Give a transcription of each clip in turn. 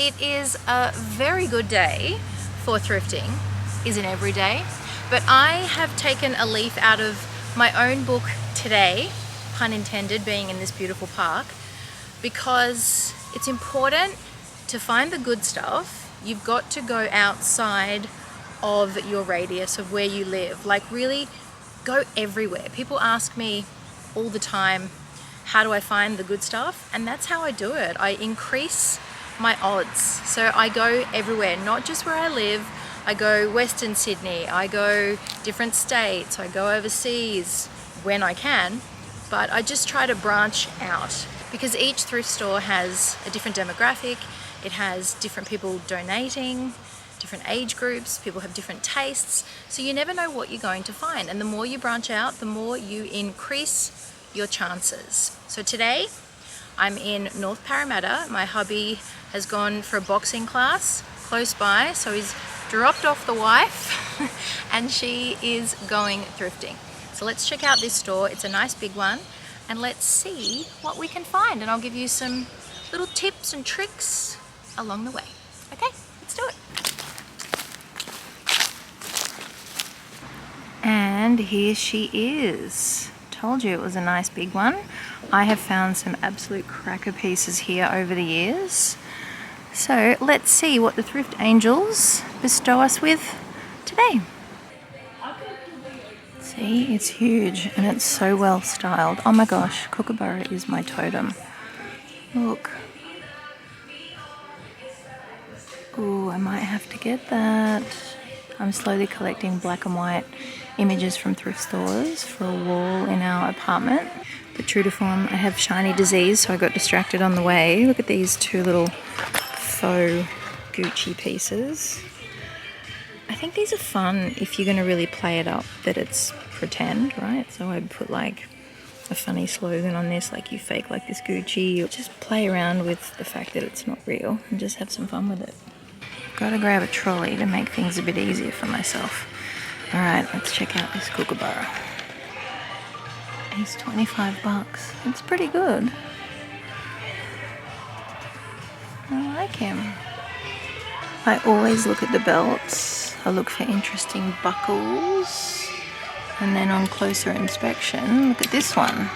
it is a very good day for thrifting. Isn't every day, but I have taken a leaf out of my own book today, pun intended, being in this beautiful park, because it's important to find the good stuff. You've got to go outside of your radius of where you live, like really go everywhere. People ask me all the time, how do I find the good stuff? And that's how I do it. I increase my odds. So I go everywhere, not just where I live. I go Western Sydney, I go different states, I go overseas when I can, but I just try to branch out because each thrift store has a different demographic. It has different people donating, different age groups, people have different tastes, so you never know what you're going to find. And the more you branch out, the more you increase your chances. So today, I'm in North Parramatta. My hubby has gone for a boxing class close by, so he's dropped off the wife and she is going thrifting. So let's check out this store. It's a nice big one, and let's see what we can find. And I'll give you some little tips and tricks along the way. Okay, let's do it. And here she is. Told you it was a nice big one. I have found some absolute cracker pieces here over the years. So let's see what the thrift angels bestow us with today. See, it's huge and it's so well styled. Oh my gosh, kookaburra is my totem. Look. Ooh, I might have to get that. I'm slowly collecting black and white images from thrift stores for a wall in our apartment. But true to form, I have shiny disease, so I got distracted on the way. Look at these two little faux Gucci pieces. I think these are fun if you're going to really play it up that it's pretend, right? So I'd put like a funny slogan on this, like you fake like this Gucci, or just play around with the fact that it's not real and just have some fun with it. Got to grab a trolley to make things a bit easier for myself. Alright, let's check out this kookaburra. He's 25 bucks. It's pretty good. I like him. I always look at the belts. I look for interesting buckles. And then on closer inspection, look at this one.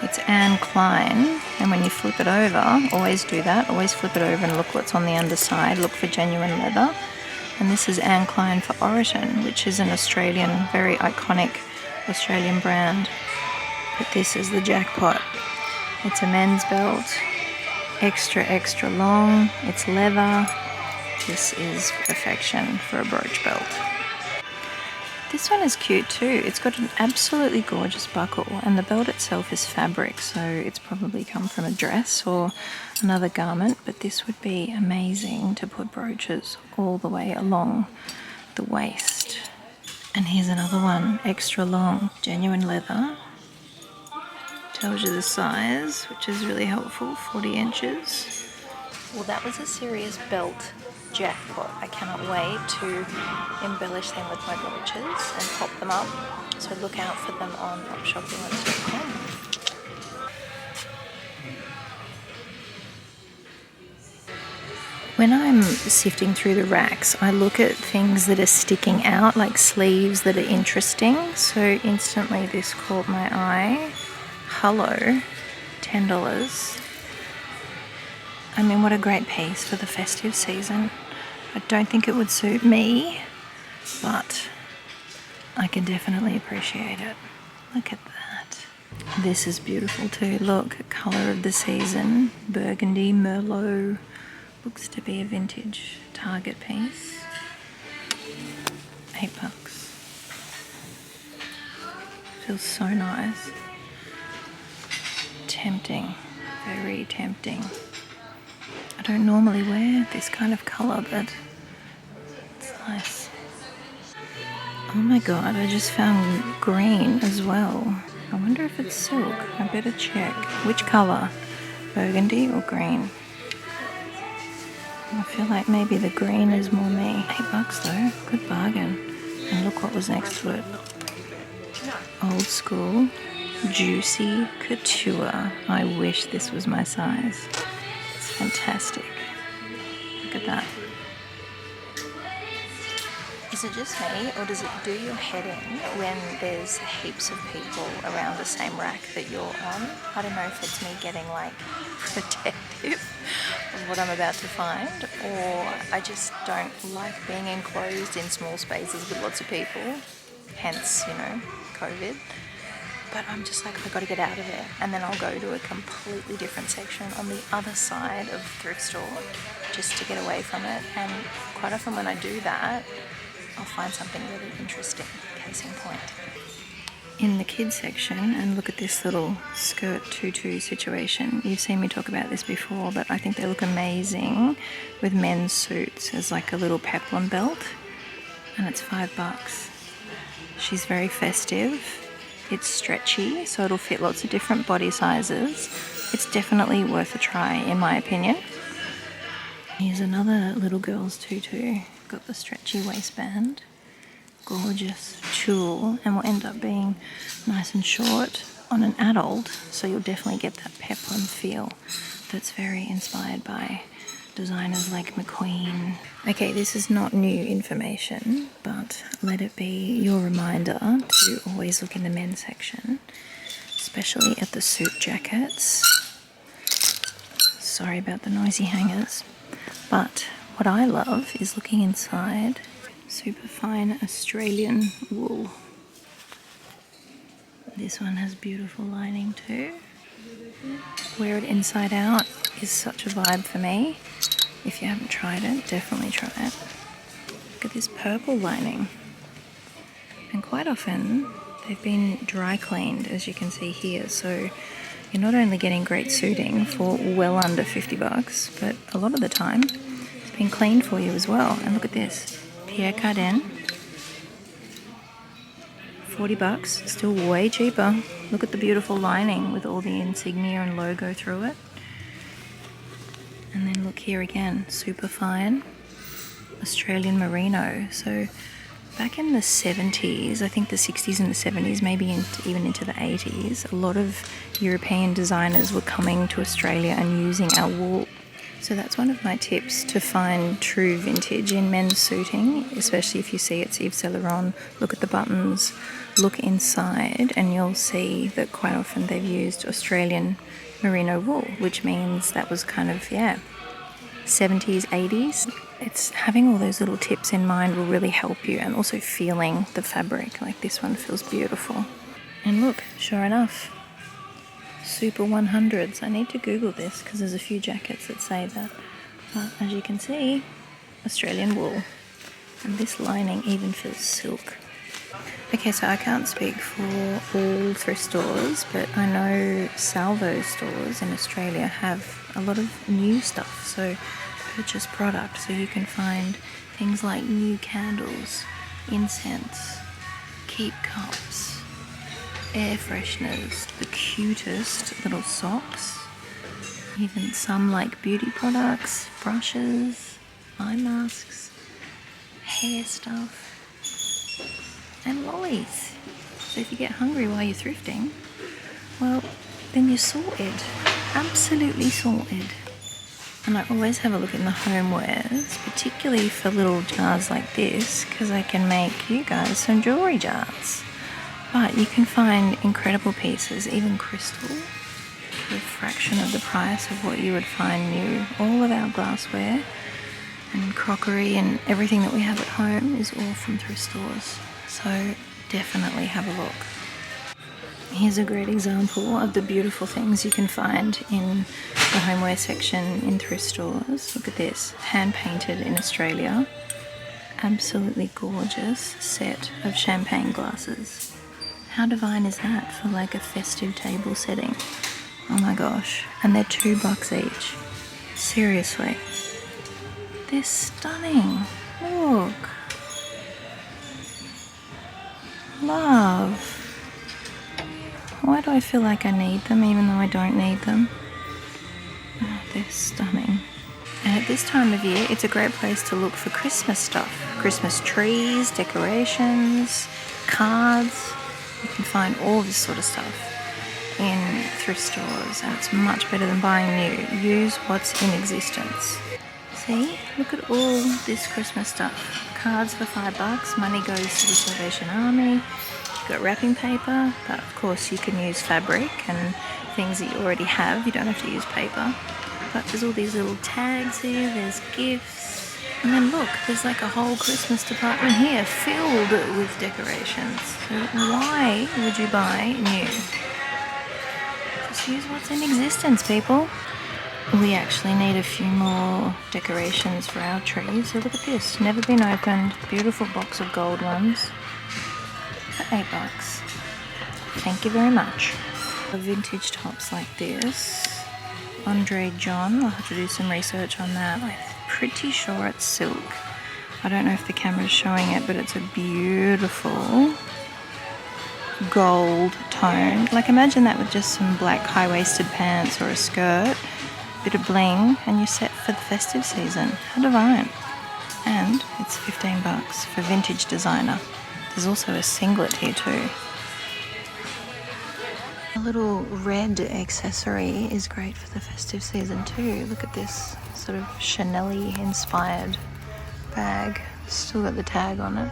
It's Anne Klein. And when you flip it over, always do that. Always flip it over and look what's on the underside. Look for genuine leather. And this is Anne Klein for Oroton, which is an Australian, very iconic Australian brand. But this is the jackpot. It's a men's belt. Extra, extra long. It's leather. This is perfection for a brooch belt. This one is cute too. It's got an absolutely gorgeous buckle, and the belt itself is fabric, so it's probably come from a dress or another garment, but this would be amazing to put brooches all the way along the waist. And here's another one, extra long, genuine leather. Tells you the size, which is really helpful, 40 inches. Well, that was a serious belt jackpot. I cannot wait to embellish them with my brooches and pop them up. So look out for them on shopyours.com. When I'm sifting through the racks, I look at things that are sticking out, like sleeves that are interesting. So instantly this caught my eye. Hello, $10. I mean, what a great piece for the festive season. I don't think it would suit me, but I can definitely appreciate it. Look at that. This is beautiful too. Look, colour of the season, burgundy, merlot. Looks to be a vintage Target piece. $8. Feels so nice. Tempting, very tempting. I don't normally wear this kind of colour, but it's nice. Oh my god, I just found green as well. I wonder if it's silk. I better check. Which colour? Burgundy or green? I feel like maybe the green is more me. $8 though, good bargain. And look what was next to it. Old school, juicy couture. I wish this was my size. It's fantastic. Look at that. Is it just me, or does it do your head in when there's heaps of people around the same rack that you're on? I don't know if it's me getting like protective of what I'm about to find, or I just don't like being enclosed in small spaces with lots of people, hence, you know, COVID. But I'm just like, I've got to get out of there, and then I'll go to a completely different section on the other side of the thrift store just to get away from it. And quite often when I do that, I'll find something really interesting. Case in point, in the kids section, and look at this little skirt tutu situation. You've seen me talk about this before, but I think they look amazing with men's suits as like a little peplum belt, and it's $5. She's very festive. It's stretchy, so it'll fit lots of different body sizes. It's definitely worth a try, in my opinion. Here's another little girl's tutu. Got the stretchy waistband. Gorgeous tulle, and will end up being nice and short on an adult, so you'll definitely get that peplum feel that's very inspired by designers like McQueen. Okay, this is not new information, but let it be your reminder to always look in the men's section, especially at the suit jackets. Sorry about the noisy hangers, but what I love is looking inside. Super fine Australian wool. This one has beautiful lining too. Wear it inside out is such a vibe for me. If you haven't tried it, definitely try it. Look at this purple lining. And quite often they've been dry cleaned, as you can see here, so you're not only getting great suiting for well under $50, but a lot of the time it's been cleaned for you as well. And look at this, Pierre Cardin, $40, still way cheaper. Look at the beautiful lining with all the insignia and logo through it. And then look here again, super fine Australian merino. So back in the 70s, I think the 60s and the 70s, maybe even into the 80s, a lot of European designers were coming to Australia and using our wool. So that's one of my tips, to find true vintage in men's suiting, especially if you see it's Yves Saint Laurent. Look at the buttons, look inside, and you'll see that quite often they've used Australian merino wool, which means that was kind of, 70s, 80s. It's having all those little tips in mind will really help you, and also feeling the fabric. Like this one feels beautiful. And look, sure enough, Super 100s. I need to Google this because there's a few jackets that say that. But as you can see, Australian wool. And this lining even feels silk. Okay, so I can't speak for all thrift stores, but I know Salvos Stores in Australia have a lot of new stuff, so purchase product, so you can find things like new candles, incense, keep cups, air fresheners, the cutest little socks, even some like beauty products, brushes, eye masks, hair stuff, and lollies. So if you get hungry while you're thrifting, well, then you're sorted. Absolutely sorted. And I always have a look in the homewares, particularly for little jars like this, because I can make you guys some jewelry jars. But you can find incredible pieces, even crystal, for a fraction of the price of what you would find new. All of our glassware and crockery and everything that we have at home is all from thrift stores. So definitely have a look. Here's a great example of the beautiful things you can find in the homeware section in thrift stores. Look at this, hand painted in Australia. Absolutely gorgeous set of champagne glasses. How divine is that for like a festive table setting? Oh my gosh. And they're $2 each. Seriously. They're stunning. Look. Love. Why do I feel like I need them even though I don't need them? Oh, they're stunning. And at this time of year, it's a great place to look for Christmas stuff. Christmas trees, decorations, cards. You can find all this sort of stuff in thrift stores, and it's much better than buying new. Use what's in existence. See, look at all this Christmas stuff. Cards for $5, money goes to the Salvation Army. You've got wrapping paper, but of course you can use fabric and things that you already have. You don't have to use paper. But there's all these little tags here, there's gifts. And then look, there's like a whole Christmas department here filled with decorations. So why would you buy new? Just use what's in existence, people. We actually need a few more decorations for our tree. So look at this, never been opened, beautiful box of gold ones for $8. Thank you very much. Vintage tops like this. Andre John, I'll have to do some research on that. I'm pretty sure it's silk. I don't know if the camera's showing it, but it's a beautiful gold tone. Like imagine that with just some black high-waisted pants or a skirt, bit of bling, and you're set for the festive season. How divine. And it's $15 for vintage designer. There's also a singlet here too. A little red accessory is great for the festive season too. Look at this sort of Chanel-y inspired bag. Still got the tag on it.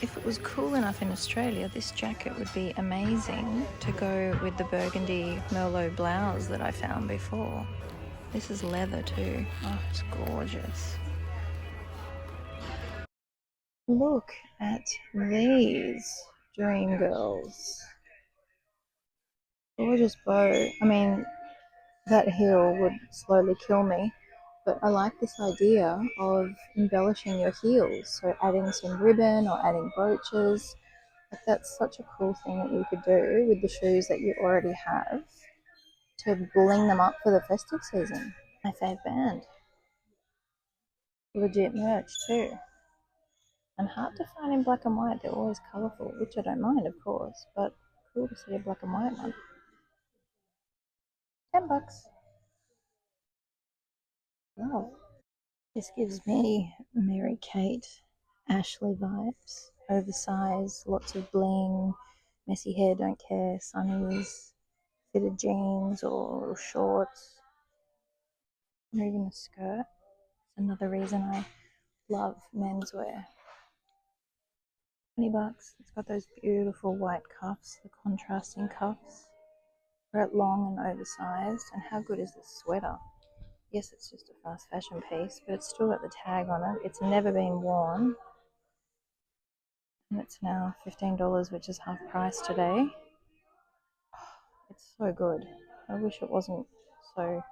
If it was cool enough in Australia, this jacket would be amazing to go with the burgundy Merlot blouse that I found before. This is leather too. Oh, it's gorgeous. Look at these dream girls. Gorgeous bow. I mean, that heel would slowly kill me, but I like this idea of embellishing your heels. So adding some ribbon or adding brooches. Like that's such a cool thing that you could do with the shoes that you already have to bling them up for the festive season. My fave band. Legit merch too. And hard to find in black and white. They're always colourful, which I don't mind, of course, but cool to see a black and white one. $10. Wow. This gives me Mary Kate, Ashley vibes. Oversized, lots of bling, messy hair, don't care, sunnies, fitted jeans or shorts, or even a skirt. Another reason I love menswear. $20. It's got those beautiful white cuffs, the contrasting cuffs. They're long and oversized. And how good is this sweater? Yes, it's just a fast fashion piece, but it's still got the tag on it. It's never been worn. And it's now $15, which is half price today. It's so good. I wish it wasn't so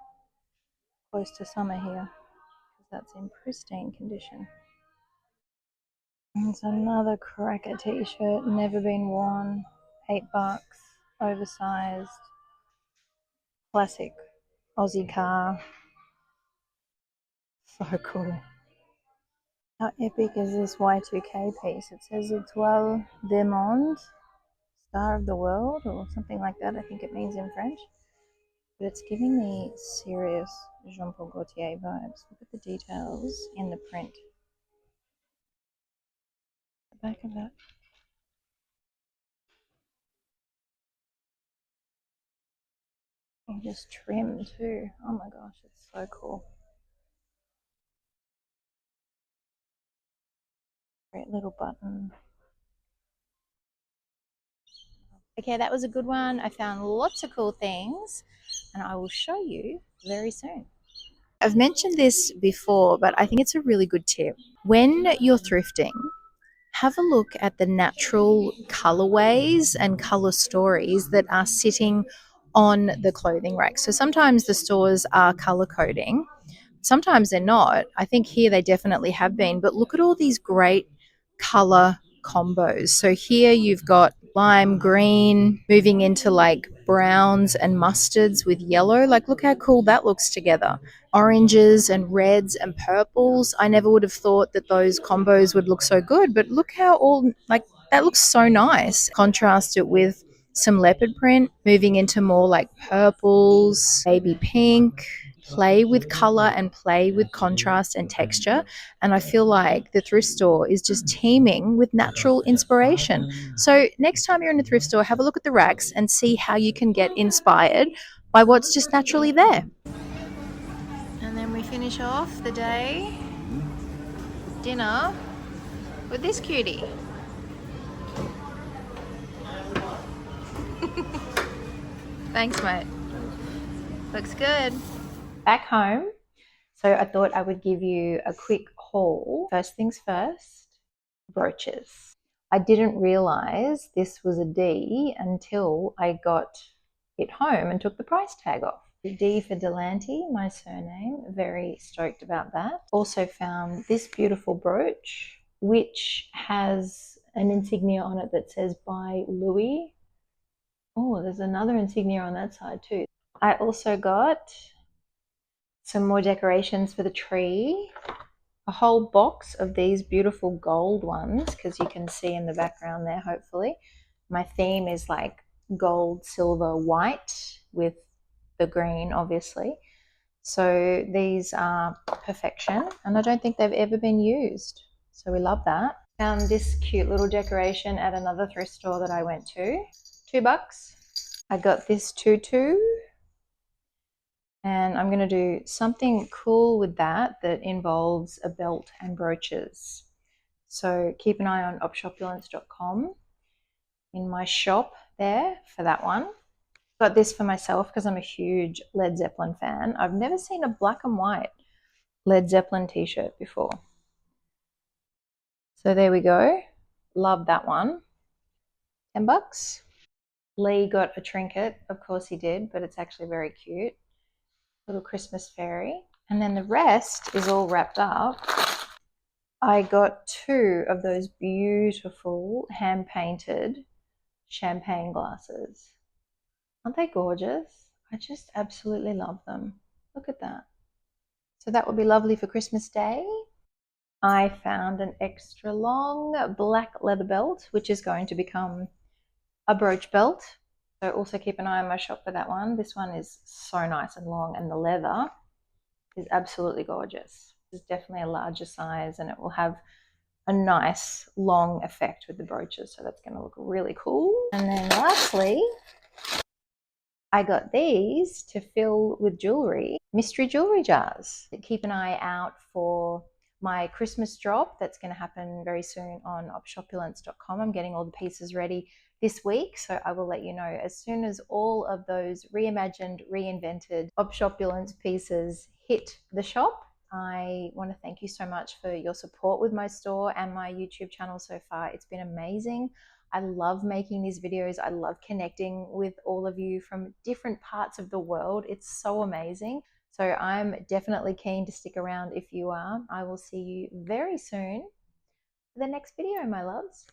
close to summer here, because that's in pristine condition. It's another cracker t-shirt, never been worn, $8, oversized, classic Aussie car. So cool. How epic is this Y2K piece? It says Étoile du Monde, Star of the World, or something like that. I think it means in French. But it's giving me serious Jean-Paul Gaultier vibes. Look at the details in the print. The back of that. And just trim too. Oh my gosh, it's so cool. Great little button. Okay, that was a good one. I found lots of cool things and I will show you very soon. I've mentioned this before, but I think it's a really good tip. When you're thrifting, have a look at the natural colorways and color stories that are sitting on the clothing rack. So sometimes the stores are color coding, sometimes they're not. I think here they definitely have been, but look at all these great color combos. So here you've got lime green moving into like browns and mustards with yellow. Like look how cool that looks together. Oranges and reds and purples. I never would have thought that those combos would look so good, but look how all like that looks so nice. Contrast it with some leopard print moving into more like purples, baby pink. Play with color and play with contrast and texture. And I feel like the thrift store is just teeming with natural inspiration. So next time you're in a thrift store, have a look at the racks and see how you can get inspired by what's just naturally there. And then we finish finish off the day, dinner, with this cutie. Thanks, mate. Looks good. Back home, so I thought I would give you a quick haul. First things first, brooches. I didn't realize this was a D until I got it home and took the price tag off. D for Delante, my surname. Very stoked about that. Also found this beautiful brooch, which has an insignia on it that says by Louis. Oh, there's another insignia on that side too. I also got some more decorations for the tree. A whole box of these beautiful gold ones, because you can see in the background there, hopefully. My theme is like gold, silver, white with the green, obviously. So these are perfection, and I don't think they've ever been used. So we love that. Found this cute little decoration at another thrift store that I went to. $2. I got this tutu, and I'm going to do something cool with that involves a belt and brooches. So keep an eye on opshopulence.com in my shop there for that one. Got this for myself because I'm a huge Led Zeppelin fan. I've never seen a black and white Led Zeppelin t-shirt before. So there we go. Love that one. $10. Lee got a trinket. Of course he did, but it's actually very cute. Little Christmas fairy. And then the rest is all wrapped up. I got 2 of those beautiful hand-painted champagne glasses. Aren't they gorgeous? I just absolutely love them. Look at that. So that would be lovely for Christmas Day. I found an extra long black leather belt, which is going to become a brooch belt. So also keep an eye on my shop for that one. This one is so nice and long, and the leather is absolutely gorgeous. It's definitely a larger size, and it will have a nice long effect with the brooches. So that's going to look really cool. And then lastly, I got these to fill with jewelry, mystery jewelry jars. Keep an eye out for my Christmas drop that's going to happen very soon on opshopulence.com. I'm getting all the pieces ready this week, so I will let you know as soon as all of those reimagined, reinvented Opshopulence pieces hit the shop. I want to thank you so much for your support with my store and my YouTube channel so far. It's been amazing. I love making these videos. I love connecting with all of you from different parts of the world. It's so amazing. So I'm definitely keen to stick around if you are. I will see you very soon for the next video, my loves.